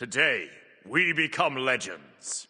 Today, we become legends.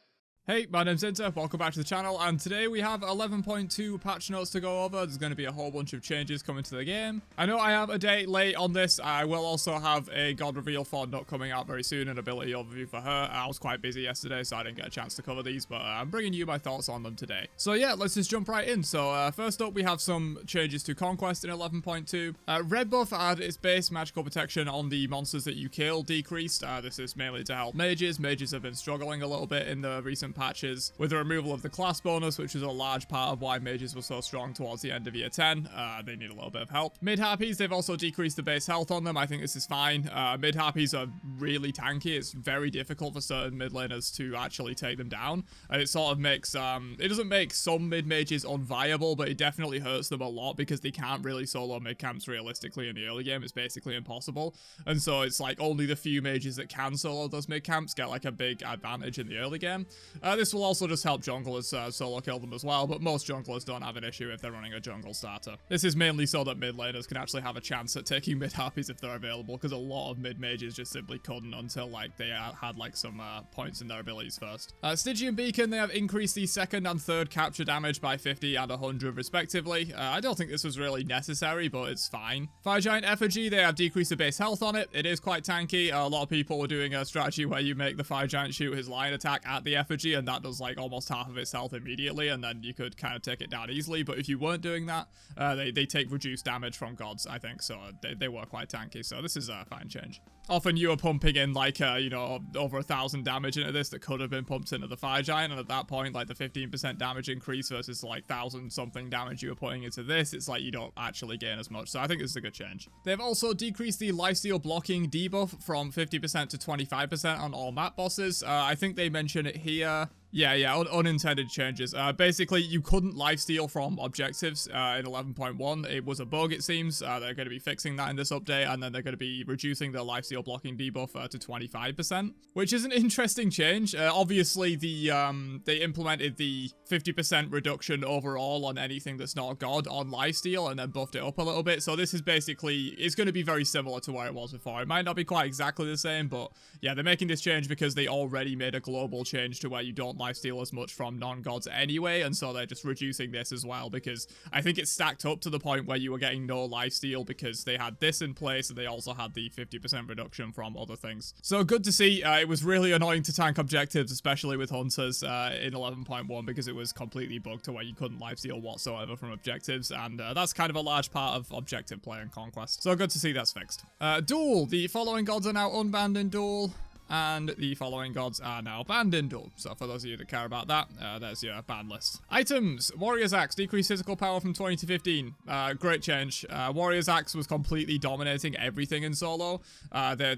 Hey, my name's Inter, welcome back to the channel, and today we have 11.2 patch notes to go over. There's going to be a whole bunch of changes coming to the game. I know I am a day late on this. I will also have a God Reveal for Nut coming out very soon, an ability overview for her. I was quite busy yesterday, so I didn't get a chance to cover these, but I'm bringing you my thoughts on them today. So yeah, let's just jump right in. So first up, we have some changes to Conquest in 11.2. Red buff had its base magical protection on the monsters that you kill decreased. This is mainly to help mages. Mages have been struggling a little bit in the recent patches with the removal of the class bonus, which is a large part of why mages were so strong towards the end of year 10. They need a little bit of help. Mid-harpies, they've also decreased the base health on them. I think this is fine. Mid-harpies are really tanky. It's very difficult for certain mid laners to actually take them down. And it sort of makes, it doesn't make some mid-mages unviable, but it definitely hurts them a lot because they can't really solo mid-camps realistically in the early game. It's basically impossible. And so it's like only the few mages that can solo those mid-camps get like a big advantage in the early game. This will also just help junglers solo kill them as well, but most junglers don't have an issue if they're running a jungle starter. This is mainly so that mid laners can actually have a chance at taking mid harpies if they're available, because a lot of mid mages just simply couldn't until like they had like some points in their abilities first. Stygian Beacon, they have increased the second and third capture damage by 50 and 100 respectively. I don't think this was really necessary, but it's fine. Fire Giant Effigy, they have decreased the base health on it. It is quite tanky. A lot of people were doing a strategy where you make the Fire Giant shoot his line attack at the Effigy, and that does like almost half of its health immediately, and then you could kind of take it down easily. But if you weren't doing that, they take reduced damage from gods, I think, so they were quite tanky, so this is a fine change. Often you are pumping in like you know, over 1,000 damage into this that could have been pumped into the Fire Giant, and at that point like the 15% damage increase versus like 1,000 something damage you were putting into this, it's like you don't actually gain as much, so I think this is a good change. They've also decreased the lifesteal blocking debuff from 50% to 25% on all map bosses. I think they mention it here. Yeah, unintended changes. Basically, you couldn't lifesteal from objectives in 11.1. It was a bug, it seems. They're going to be fixing that in this update, and then they're going to be reducing the lifesteal blocking debuff to 25%, which is an interesting change. Obviously, they implemented the 50% reduction overall on anything that's not a god on lifesteal, and then buffed it up a little bit. So this is basically, it's going to be very similar to where it was before. It might not be quite exactly the same, but yeah, they're making this change because they already made a global change to where you don't lifesteal as much from non-gods anyway, and so they're just reducing this as well, because I think it stacked up to the point where you were getting no lifesteal because they had this in place, and they also had the 50% reduction from other things. So good to see. It was really annoying to tank objectives, especially with hunters in 11.1, because it was completely bugged to where you couldn't lifesteal whatsoever from objectives, and that's kind of a large part of objective play in Conquest. So good to see that's fixed. Duel. The following gods are now unbanned in Duel, and the following gods are now banned in Duel. So for those of you that care about that, there's your ban list. Items. Warrior's Axe. Decreased physical power from 20 to 15. Great change. Warrior's Axe was completely dominating everything in solo.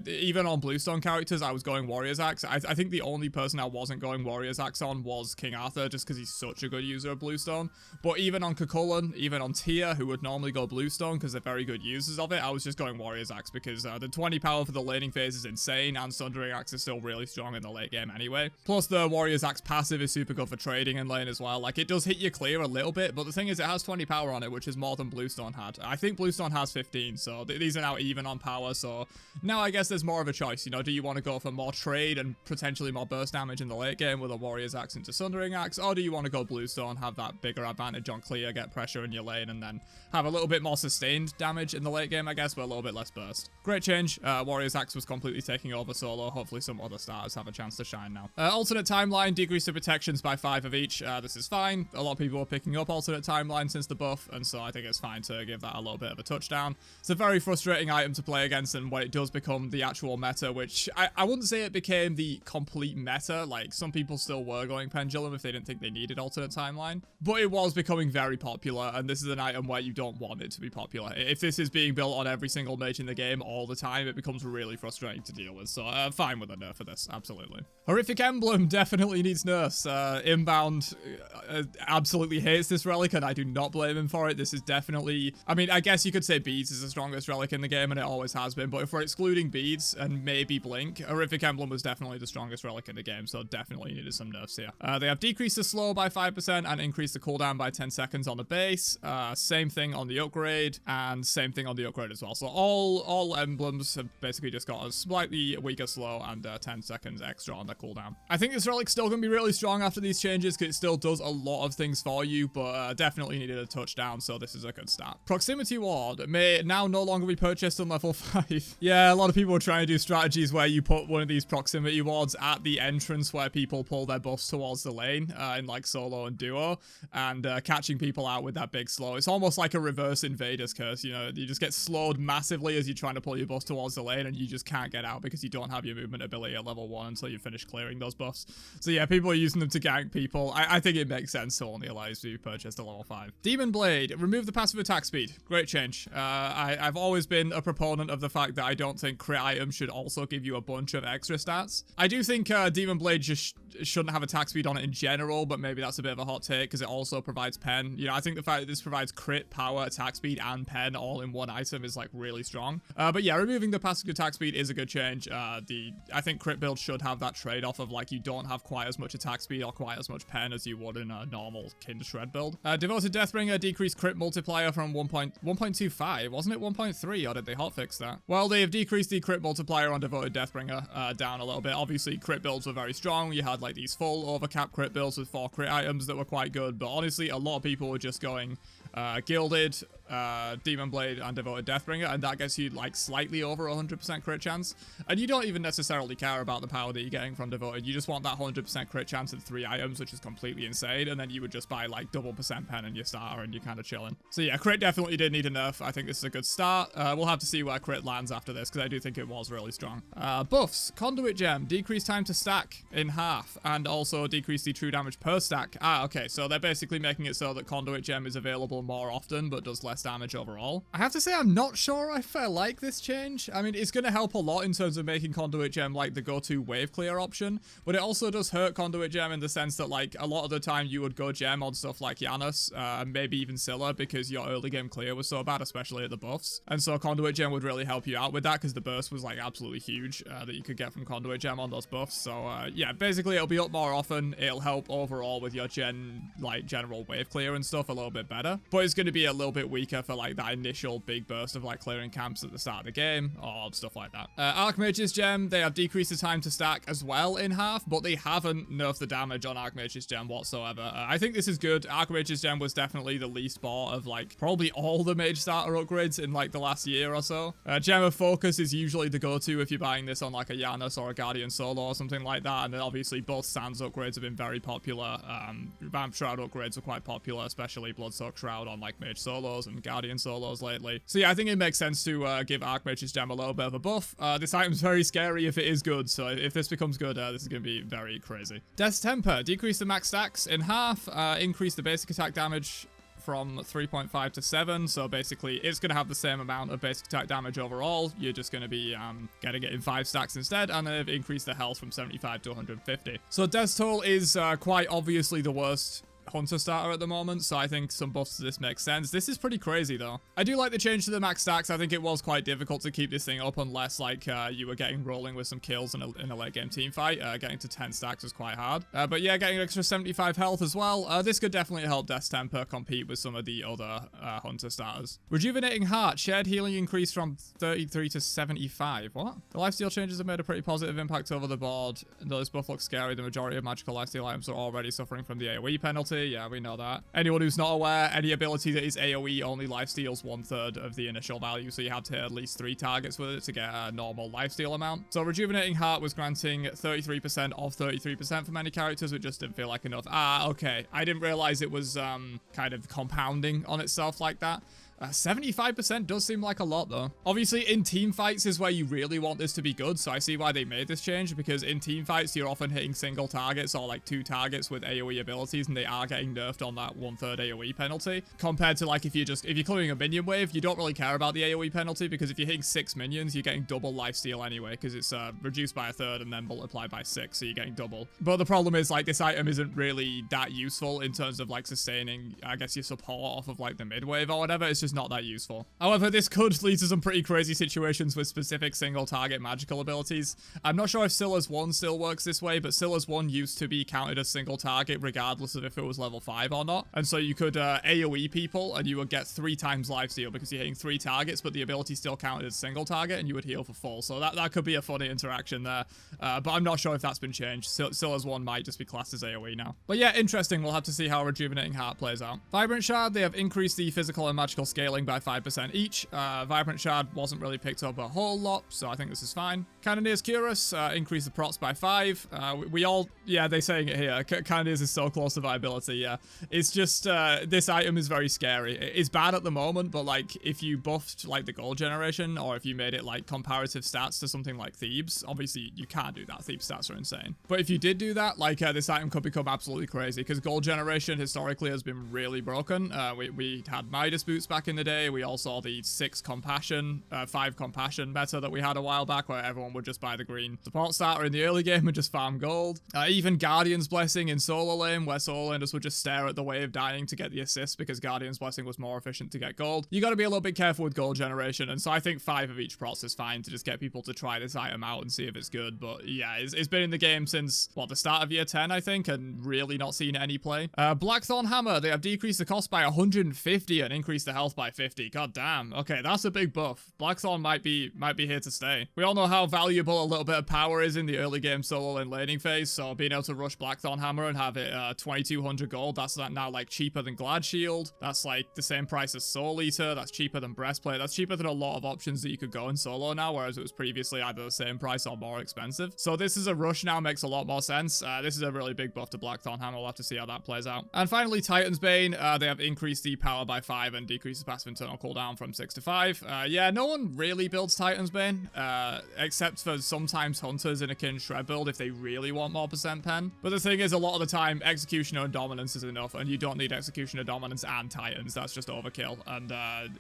Even on Bluestone characters, I was going Warrior's Axe. I think the only person I wasn't going Warrior's Axe on was King Arthur, just because he's such a good user of Bluestone. But even on Cuchulainn, even on Tyr, who would normally go Bluestone because they're very good users of it, I was just going Warrior's Axe because the 20 power for the laning phase is insane, and Sundering Axe is still really strong in the late game anyway. Plus the Warrior's Axe passive is super good for trading in lane as well. Like, it does hit you clear a little bit, but the thing is it has 20 power on it, which is more than Bluestone had. I think Bluestone has 15, so these are now even on power, so now I guess there's more of a choice. You know, do you want to go for more trade and potentially more burst damage in the late game with a Warrior's Axe into Sundering Axe, or do you want to go Bluestone, have that bigger advantage on clear, get pressure in your lane, and then have a little bit more sustained damage in the late game, I guess, but a little bit less burst. Great change. Warrior's Axe was completely taking over solo. Hopefully some other starters have a chance to shine now. Alternate timeline, decrease the protections by 5 of each. This is fine. A lot of people are picking up alternate timeline since the buff, and so I think it's fine to give that a little bit of a touchdown. It's a very frustrating item to play against, and when it does become the actual meta, which I wouldn't say it became the complete meta, like some people still were going Pendulum if they didn't think they needed alternate timeline, but it was becoming very popular, and this is an item where you don't want it to be popular. If this is being built on every single mage in the game all the time, it becomes really frustrating to deal with, so fine with a nerf for this, absolutely. Horrific Emblem definitely needs nerfs. Inbound absolutely hates this relic, and I do not blame him for it. This is definitely, I mean, I guess you could say Beads is the strongest relic in the game, and it always has been, but if we're excluding Beads and maybe Blink, Horrific Emblem was definitely the strongest relic in the game, so definitely needed some nerfs here. They have decreased the slow by 5% and increased the cooldown by 10 seconds on the base. Same thing on the upgrade, and same thing on the upgrade as well. So all emblems have basically just got a slightly weaker slow and 10 seconds extra on the cooldown. I think this relic's still going to be really strong after these changes because it still does a lot of things for you, but definitely needed a touchdown, so this is a good start. Proximity Ward may now no longer be purchased on level 5. Yeah, a lot of people are trying to do strategies where you put one of these proximity wards at the entrance where people pull their buffs towards the lane in like solo and duo, and catching people out with that big slow. It's almost like a reverse Invader's Curse, you know, you just get slowed massively as you're trying to pull your buffs towards the lane, and you just can't get out because you don't have your movement ability at level 1 until you finish clearing those buffs. So yeah, people are using them to gank people. I think it makes sense to only allow you to be purchased at level 5. Demon Blade, remove the passive attack speed. Great change. I've always been a proponent of the fact that I don't think crit items should also give you a bunch of extra stats. I do think Demon Blade just shouldn't have attack speed on it in general, but maybe that's a bit of a hot take because it also provides pen. You know, I think the fact that this provides crit, power, attack speed, and pen all in one item is like really strong. But yeah, removing the passive attack speed is a good change. I think crit builds should have that trade-off of like you don't have quite as much attack speed or quite as much pen as you would in a normal Kind Shred build. Devoted Deathbringer decreased crit multiplier from 1.25, wasn't it 1.3, or did they hotfix that? Well, they have decreased the crit multiplier on Devoted Deathbringer down a little bit. Obviously, crit builds were very strong. You had like these full overcap crit builds with 4 crit items that were quite good, but honestly, a lot of people were just going Gilded, Demon Blade, and Devoted Deathbringer, and that gets you like slightly over 100% crit chance. And you don't even necessarily care about the power that you're getting from Devoted. You just want that 100% crit chance of 3 items, which is completely insane. And then you would just buy like double percent pen in your starter, and you're kind of chilling. So yeah, crit definitely did need a nerf. I think this is a good start. We'll have to see where crit lands after this, because I do think it was really strong. Buffs: Conduit Gem, decrease time to stack in half, and also decrease the true damage per stack. Okay, so they're basically making it so that Conduit Gem is available more often, but does less damage overall. I have to say, I'm not sure if I like this change. I mean, it's going to help a lot in terms of making Conduit Gem like the go-to wave clear option, but it also does hurt Conduit Gem in the sense that like a lot of the time you would go gem on stuff like Janus, maybe even Scylla, because your early game clear was so bad, especially at the buffs. And so Conduit Gem would really help you out with that, because the burst was like absolutely huge that you could get from Conduit Gem on those buffs. So yeah, basically it'll be up more often. It'll help overall with your general wave clear and stuff a little bit better, but it's going to be a little bit weaker for like that initial big burst of like clearing camps at the start of the game or stuff like that. Archmage's Gem, they have decreased the time to stack as well in half, but they haven't nerfed the damage on Archmage's Gem whatsoever. I think this is good. Archmage's Gem was definitely the least bought of like probably all the mage starter upgrades in like the last year or so. Gem of Focus is usually the go-to if you're buying this on like a Janus or a Guardian solo or something like that, and then obviously both Sands upgrades have been very popular. Vamp Shroud upgrades are quite popular, especially Bloodsoaked Shroud on like mage solos and Guardian solos lately. So yeah, I think it makes sense to give Archmage's Gem a little bit of a buff. This item's very scary if it is good, so if this becomes good, this is going to be very crazy. Death's Temper, decrease the max stacks in half, increase the basic attack damage from 3.5 to 7, so basically it's going to have the same amount of basic attack damage overall. You're just going to be getting it in 5 stacks instead, and they've increased the health from 75 to 150. So Death's Toll is quite obviously the worst Hunter starter at the moment, so I think some buffs to this makes sense. This is pretty crazy though. I do like the change to the max stacks. I think it was quite difficult to keep this thing up unless like you were getting rolling with some kills in a late game team fight. Getting to 10 stacks was quite hard. But yeah, getting an extra 75 health as well. This could definitely help Death's Temper compete with some of the other Hunter starters. Rejuvenating Heart, shared healing increase from 33 to 75. What? The lifesteal changes have made a pretty positive impact over the board. And though this buff looks scary, the majority of magical lifesteal items are already suffering from the AoE penalty. Yeah, we know that. Anyone who's not aware, any ability that is AoE only lifesteals 1/3 of the initial value, so you have to hit at least 3 targets with it to get a normal lifesteal amount. So Rejuvenating Heart was granting 33% of 33% for many characters, which just didn't feel like enough. Okay. I didn't realize it was kind of compounding on itself like that. 75% does seem like a lot though. Obviously in team fights is where you really want this to be good, so I see why they made this change, because in team fights you're often hitting single targets or like 2 targets with AoE abilities, and they are getting nerfed on that 1/3 AoE penalty, compared to like if you're clearing a minion wave, you don't really care about the AoE penalty, because if you're hitting 6 minions, you're getting double lifesteal anyway, because it's reduced by 1/3 and then multiplied by 6, so you're getting double. But the problem is like this item isn't really that useful in terms of like sustaining, I guess, your support off of like the mid wave or whatever. It's just is not that useful. However, this could lead to some pretty crazy situations with specific single target magical abilities. I'm not sure if Scylla's 1 still works this way, but Scylla's 1 used to be counted as single target regardless of if it was level 5 or not. And so you could AoE people and you would get 3 times lifesteal because you're hitting 3 targets, but the ability still counted as single target and you would heal for full. So that could be a funny interaction there. But I'm not sure if that's been changed. Scylla's 1 might just be classed as AoE now. But yeah, interesting. We'll have to see how Rejuvenating Heart plays out. Vibrant Shard, they have increased the physical and magical scaling by 5% each. Vibrant Shard wasn't really picked up a whole lot, so I think this is fine. Cannoneer's Cuirass, increased the procs by 5. We all, yeah, they're saying it here. Cannoneers is so close to viability, yeah. It's just, this item is very scary. It's bad at the moment, but like, if you buffed like the gold generation, or if you made it like comparative stats to something like Thebes, obviously you can't do that. Thebes stats are insane. But if you did do that, like, this item could become absolutely crazy, because gold generation historically has been really broken. We had Midas boots back in the day. We all saw the 5 compassion meta that we had a while back, where everyone would just buy the green support starter in the early game and just farm gold. Even Guardian's Blessing in solo lane, where solo laners would just stare at the wave dying to get the assist because Guardian's Blessing was more efficient to get gold. You got to be a little bit careful with gold generation, and so I think 5 of each procs is fine to just get people to try this item out and see if it's good. But yeah, it's been in the game since, what, the start of year 10, I think, and really not seen any play. Blackthorn Hammer, they have decreased the cost by 150 and increased the health by 50. God damn. Okay, that's a big buff. Blackthorn might be here to stay. We all know how valuable a little bit of power is in the early game solo and laning phase, so being able to rush Blackthorn Hammer and have it 2200 gold, that's now like cheaper than Glad Shield. That's like the same price as Soul Eater. That's cheaper than Breastplate. That's cheaper than a lot of options that you could go in solo now, whereas it was previously either the same price or more expensive. So this is a rush now, makes a lot more sense. This is a really big buff to Blackthorn Hammer. We'll have to see how that plays out. And finally, Titan's Bane. They have increased the power by 5 and decreased the passive internal cooldown from 6 to 5. Yeah, no one really builds Titan's Bane, except for sometimes Hunters in a Kin Shred build if they really want more percent pen. But the thing is, a lot of the time, Executioner and Dominance is enough, and you don't need Executioner, Dominance, and Titans. That's just overkill. And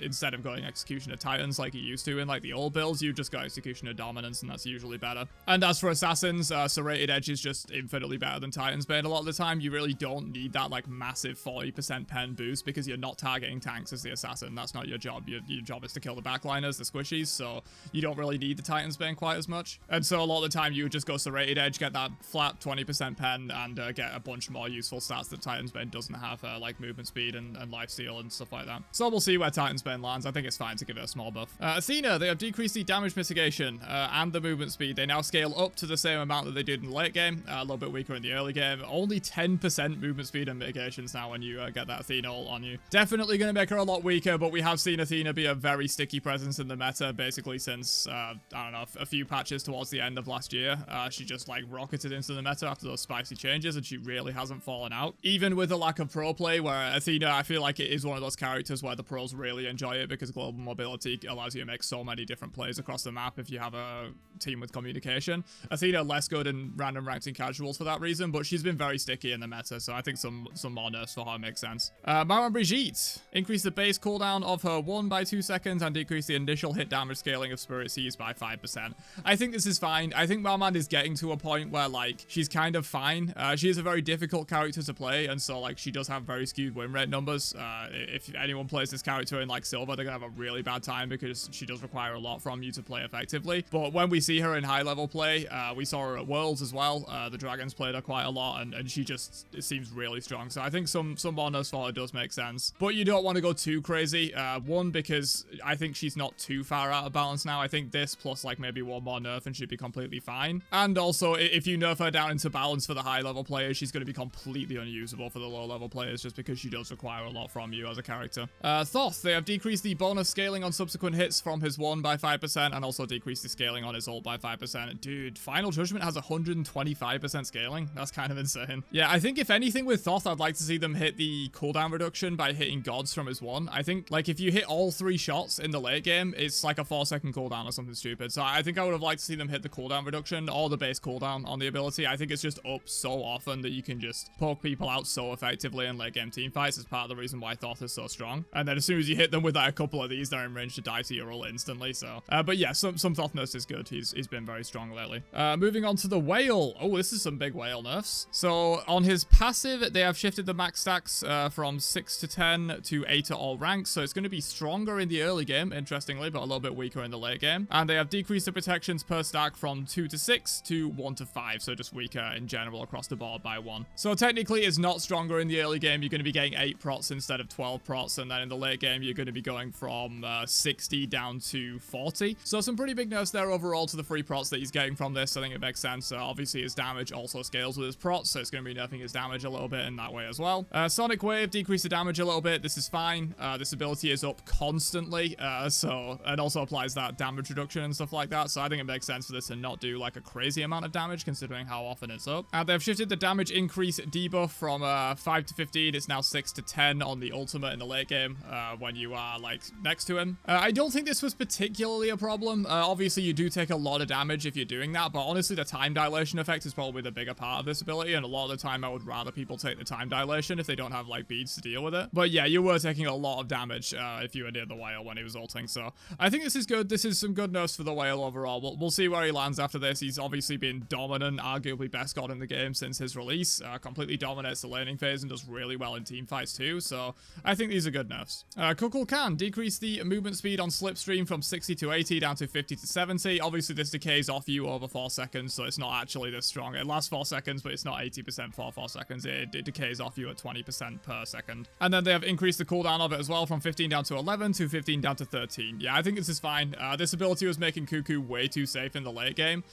instead of going Executioner Titans like you used to in like the old builds, you just go Executioner Dominance, and that's usually better. And as for Assassins, Serrated Edge is just infinitely better than Titan's Bane a lot of the time. You really don't need that like massive 40% pen boost because you're not targeting tanks as the Assassin. That's not your job. Your job is to kill the backliners, the squishies, so you don't really need the Titan's Bane quite as much. And so a lot of the time you would just go Serrated Edge, get that flat 20% pen, and get a bunch more useful stats that Titan's Bane doesn't have, like movement speed and lifesteal and stuff like that. So we'll see where Titan's Bane lands. I think it's fine to give it a small buff. Athena, they have decreased the damage mitigation and the movement speed. They now scale up to the same amount that they did in the late game, a little bit weaker in the early game. Only 10% movement speed and mitigations now when you get that Athena ult on you. Definitely going to make her a lot weaker, but we have seen Athena be a very sticky presence in the meta basically since, I don't know, a few patches towards the end of last year. She just like rocketed into the meta after those spicy changes, and she really hasn't fallen out. Even with the lack of pro play, where Athena, I feel like it is one of those characters where the pros really enjoy it because global mobility allows you to make so many different plays across the map if you have a team with communication. Athena less good in random ranked and casuals for that reason, but she's been very sticky in the meta, so I think some more nerfs for her makes sense. Mara Brigitte increased the base cooldown of her 1 by 2 seconds and decreased the initial hit damage scaling of Spirit Seas by 5%. I think this is fine. I think Marmand is getting to a point where like she's kind of fine. She is a very difficult character to play, and so like she does have very skewed win rate numbers. If anyone plays this character in like silver, they're gonna have a really bad time because she does require a lot from you to play effectively. But when we see her in high level play, we saw her at Worlds as well. The Dragons played her quite a lot, and she just, it seems really strong. So I think some more nerfs for her does make sense. But you don't want to go too crazy. One, because I think she's not too far out of balance now. I think this plus like maybe one more nerf and she'd be completely fine. And also, if you nerf her down into balance for the high level players, she's going to be completely unusable for the low level players just because she does require a lot from you as a character. Thoth, they have decreased the bonus scaling on subsequent hits from his 1 by 5% and also decreased the scaling on his ult by 5%. Dude, Final Judgment has 125% scaling. That's kind of insane. Yeah, I think if anything with Thoth, I'd like to see them hit the cooldown reduction by hitting gods from his 1. I think like if you hit all 3 shots in the late game, it's like a 4-second cooldown or something stupid. So I think I would have liked to see them hit the cooldown reduction or the base cooldown on the ability. I think it's just up so often that you can just poke people out so effectively in late game team fights. Is part of the reason why Thoth is so strong. And then as soon as you hit them with like a couple of these, they're in range to die to your ult instantly. So, but yeah, some Thoth nerfs is good. He's been very strong lately. Moving on to the Whale. Oh, this is some big Whale nerfs. So on his passive, they have shifted the max stacks from 6 to 10 to 8 at all ranks. ranks, so it's going to be stronger in the early game, interestingly, but a little bit weaker in the late game. And they have decreased the protections per stack from 2 to 6 to 1 to 5, so just weaker in general across the board by 1. So technically it's not stronger in the early game. You're going to be getting 8 prots instead of 12 prots, and then in the late game you're going to be going from 60 down to 40. So some pretty big nerfs there overall to the free prots that he's getting from this. I think it makes sense. Obviously his damage also scales with his prots, so it's going to be nerfing his damage a little bit in that way as well. Sonic Wave decreased the damage a little bit. This is fine. This ability is up constantly, so it also applies that damage reduction and stuff like that. So I think it makes sense for this to not do like a crazy amount of damage considering how often it's up. They've shifted the damage increase debuff from 5 to 15. It's now 6 to 10 on the ultimate in the late game when you are like next to him. I don't think this was particularly a problem. Obviously you do take a lot of damage if you're doing that, but honestly the time dilation effect is probably the bigger part of this ability, and a lot of the time I would rather people take the time dilation if they don't have like beads to deal with it. But yeah, you were taking a lot of damage if you were near the whale when he was ulting, so I think this is good. This is some good nerfs for the whale overall. We'll see where he lands after this. He's obviously been dominant, arguably best god in the game since his release. Completely dominates the laning phase and does really well in team fights too, so I think these are good nerfs. Kukul can decrease the movement speed on Slipstream from 60 to 80 down to 50 to 70. Obviously this decays off you over 4 seconds, so it's not actually this strong. It lasts 4 seconds, but it's not 80% for 4 seconds. It decays off you at 20% per second. And then they have increased the cooldown of it as well from 15 down to 11 to 15 down to 13. Yeah, I think this is fine. This ability was making Cuckoo way too safe in the late game.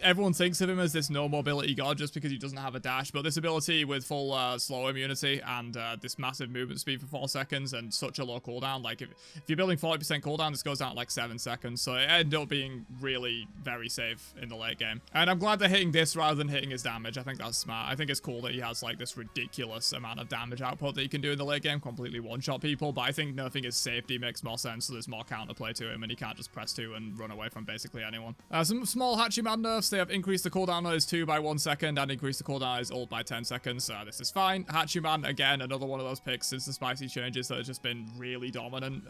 Everyone thinks of him as this no mobility god just because he doesn't have a dash, but this ability with full slow immunity and this massive movement speed for 4 seconds and such a low cooldown, like if you're building 40% cooldown, this goes down to like 7 seconds, so it ended up being really very safe in the late game. And I'm glad they're hitting this rather than hitting his damage. I think that's smart. I think it's cool that he has like this ridiculous amount of damage output that he can do in the late game, completely one-shot people, but I think nerfing his safety makes more sense, so there's more counterplay to him and he can't just press 2 and run away from basically anyone. Some small Hachiman nerfs. They have increased the cooldown on his 2 by 1 second and increased the cooldown on his ult by 10 seconds. This is fine. Hachiman, again, another one of those picks since the spicy changes that has just been really dominant.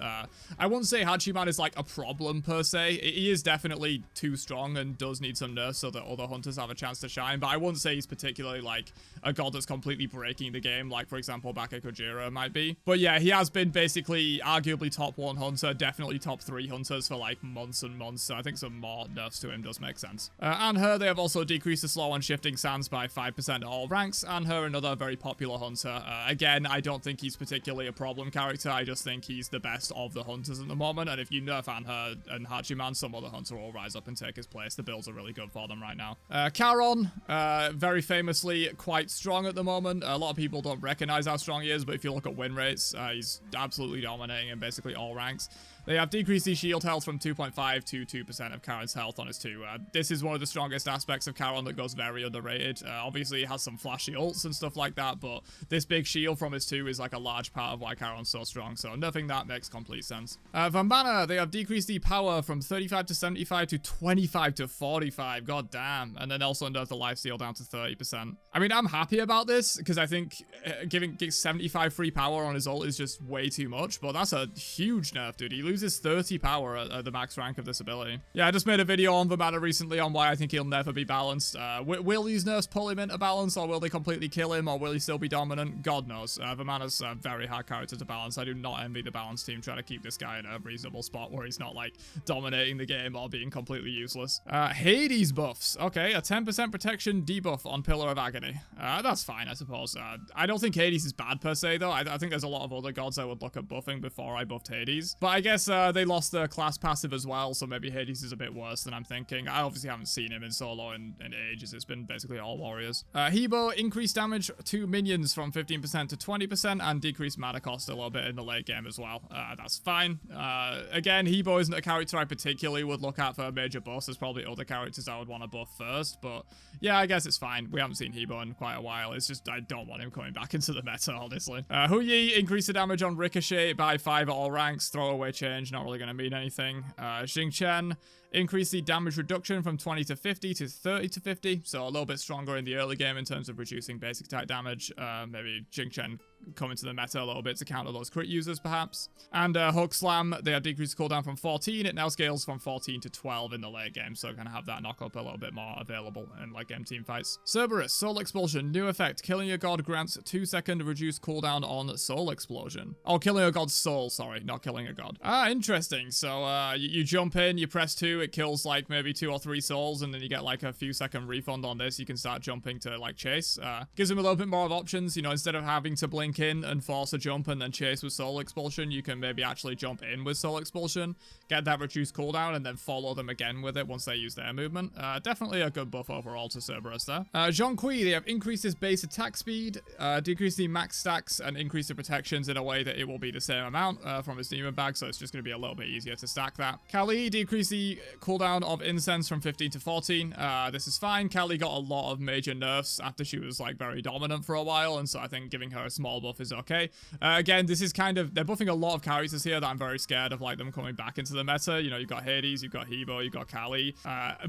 I wouldn't say Hachiman is like a problem per se. He is definitely too strong and does need some nerfs so that other hunters have a chance to shine, but I wouldn't say he's particularly like a god that's completely breaking the game, like for example Baka Kojira might be. But yeah, he has been basically arguably top 1 hunter, definitely top 3 hunters for like months and months, so I think some more nerfs to him does make sense. And her, they have also decreased the slow on shifting sands by 5% at all ranks, and her, another very popular hunter. Again, I don't think he's particularly a problem character, I just think he's the best of the hunters at the moment, and if you nerf Anher and Hachiman, some other hunter will rise up and take his place. The builds are really good for them right now. Charon, very famously quite strong at the moment. A lot of people don't recognize how strong he is, but if you look at win rates, he's absolutely dominating in basically all ranks. They have decreased his shield health from 2.5 to 2% of Charon's health on his 2. This is one of the strongest aspects of Charon that goes very underrated. Obviously, he has some flashy ults and stuff like that, but this big shield from his 2 is like a large part of why Charon's so strong, so nothing that makes complete sense. Vambana, they have decreased the power from 35 to 75 to 25 to 45. God damn. And then also nerfed the lifesteal down to 30%. I mean, I'm happy about this because I think giving 75 free power on his ult is just way too much, but that's a huge nerf, dude. He loses 30 power at the max rank of this ability. Yeah, I just made a video on Vambana recently on why I think he'll never be balanced. Will these nerfs pull him into balance, or will they completely kill him, or will he still be dominant? God knows. Vambana's a very hard character to balance. I do not envy the balance team trying to keep this guy in a reasonable spot where he's not like dominating the game or being completely useless. Hades buffs. Okay, a 10% protection debuff on Pillar of Agony. That's fine, I suppose. I don't think Hades is bad per se, though. I think there's a lot of other gods I would look at buffing before I buffed Hades. But I guess they lost their class passive as well, so maybe Hades is a bit worse than I'm thinking. I obviously haven't seen him in solo in ages. It's been basically all warriors. Hebo increased damage to minions from 15% to 20% and decreased mana cost a little bit in the late game as well. That's fine. Again, Hebo isn't a character I particularly would look at for a major boss. There's probably other characters I would want to buff first, but yeah, I guess it's fine. We haven't seen Hebo in quite a while. It's just I don't want him coming back into the meta, honestly. Hu Yi increased the damage on Ricochet by 5 at all ranks. Throwaway change, not really going to mean anything. Xing Chen Increase the damage reduction from 20 to 50 to 30 to 50, so a little bit stronger in the early game in terms of reducing basic attack damage. Maybe Jing Chen come into the meta a little bit to counter those crit users, perhaps. And Hook Slam, they have decreased cooldown from 14. It now scales from 14 to 12 in the late game, so gonna have that knock up a little bit more available in late game team fights. Cerberus, Soul Expulsion, new effect. Killing a god grants 2-second reduced cooldown on Soul Explosion. Oh, killing a god's soul, sorry, not killing a god. Ah, interesting. So you jump in, you press 2, it kills like maybe 2 or 3 souls, and then you get like a few second refund on this. You can start jumping to like chase. Gives him a little bit more of options, you know, instead of having to blink in and force a jump and then chase with Soul Expulsion, you can maybe actually jump in with Soul Expulsion, get that reduced cooldown, and then follow them again with it once they use their movement. Definitely a good buff overall to Cerberus there. Zhong Kui, they have increased his base attack speed, decreased the max stacks, and increased the protections in a way that it will be the same amount from his demon bag, so it's just going to be a little bit easier to stack that. Kali decreased the cooldown of incense from 15 to 14. This is fine. Kali got a lot of major nerfs after she was like very dominant for a while, and so I think giving her a small buff is okay. Again, this is kind of, they're buffing a lot of characters here that I'm very scared of like them coming back into the meta. You know, you've got Hades, you've got Hebo, you've got Kali,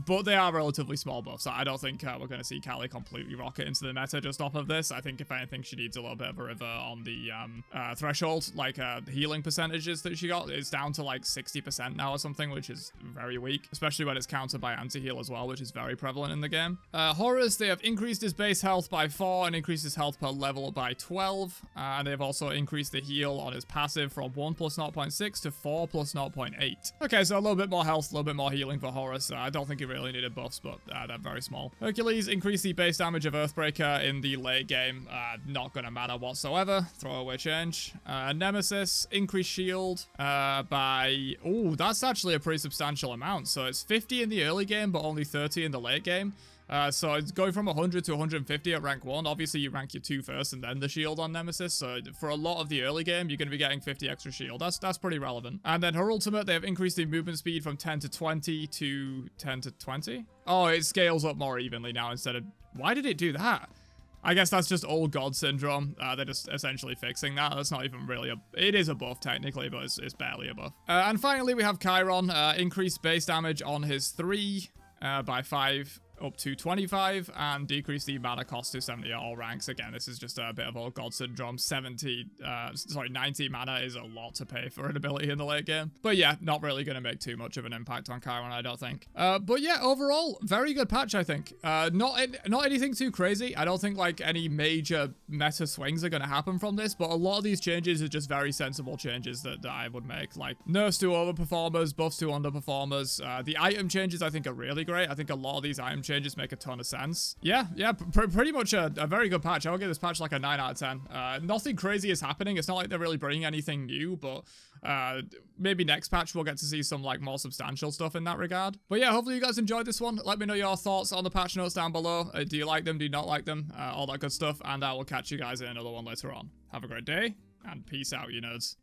but they are relatively small buffs. So I don't think we're going to see Kali completely rocket into the meta just off of this. I think if anything, she needs a little bit of a revert on the threshold, like the healing percentages that she got. It's down to like 60% now or something, which is very weak, especially when it's countered by anti-heal as well, which is very prevalent in the game. Horus, they have increased his base health by 4 and increased his health per level by 12, and they've also increased the heal on his passive from 1 plus 0.6 to 4 plus 0.8. Okay, so a little bit more health, a little bit more healing for Horus. I don't think he really needed buffs, but they're very small. Hercules increased the base damage of Earthbreaker in the late game. Not gonna matter whatsoever. Throwaway change. Nemesis increased shield by... Oh, that's actually a pretty substantial amount. So it's 50 in the early game, but only 30 in the late game. So it's going from 100 to 150 at rank 1. Obviously, you rank your 2 first and then the shield on Nemesis. So for a lot of the early game, you're going to be getting 50 extra shield. That's pretty relevant. And then her ultimate, they have increased the movement speed from 10 to 20 to 10 to 20. Oh, it scales up more evenly now instead of... Why did it do that? I guess that's just old god syndrome. They're just essentially fixing that. That's not even really a... It is a buff, technically, but it's barely a buff. And finally, we have Chiron. Increased base damage on his 3 by 5 up to 25 and decrease the mana cost to 70 at all ranks. Again, this is just a bit of old god syndrome. 90 mana is a lot to pay for an ability in the late game. But yeah, not really going to make too much of an impact on Chiron, I don't think. But yeah, overall, very good patch, I think. Not anything too crazy. I don't think like any major meta swings are going to happen from this, but a lot of these changes are just very sensible changes that I would make. Like nerfs to overperformers, buffs to underperformers. The item changes I think are really great. I think a lot of these item changes make a ton of sense. Yeah, pretty much a very good patch. I'll give this patch like a 9 out of 10. Nothing crazy is happening. It's not like they're really bringing anything new, but maybe next patch we'll get to see some like more substantial stuff in that regard. But yeah, hopefully you guys enjoyed this one. Let me know your thoughts on the patch notes down below. Do you like them? Do you not like them? All that good stuff. And I will catch you guys in another one later on. Have a great day and peace out, you nerds.